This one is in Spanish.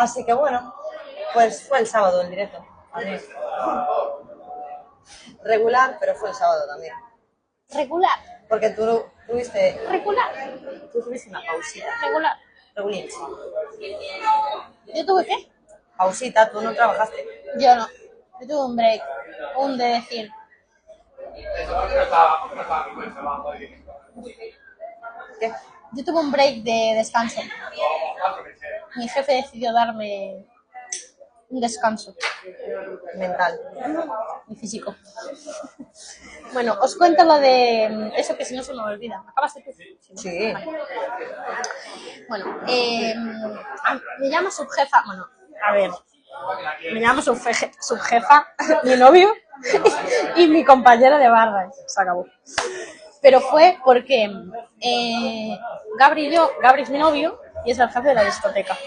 Así que bueno, pues fue el sábado el directo. También. Regular, pero fue el sábado también. Regular. Porque tú tuviste una pausita. Regular. Regulín. ¿Yo tuve qué? Pausita, tú no trabajaste. Yo no. Yo tuve un break. Un de decir. ¿Qué? Yo tuve un break de descanso. Mi jefe decidió darme un descanso Mental. y físico. Bueno, os cuento lo de eso que si no se me olvida. ¿Acabaste tú? Sí. Vale. Bueno, me llama subjefa. Bueno, a ver. Me llama subjefa, mi novio y mi compañera de barra. Se acabó. Pero fue porque Gabri es mi novio y es el jefe de la discoteca.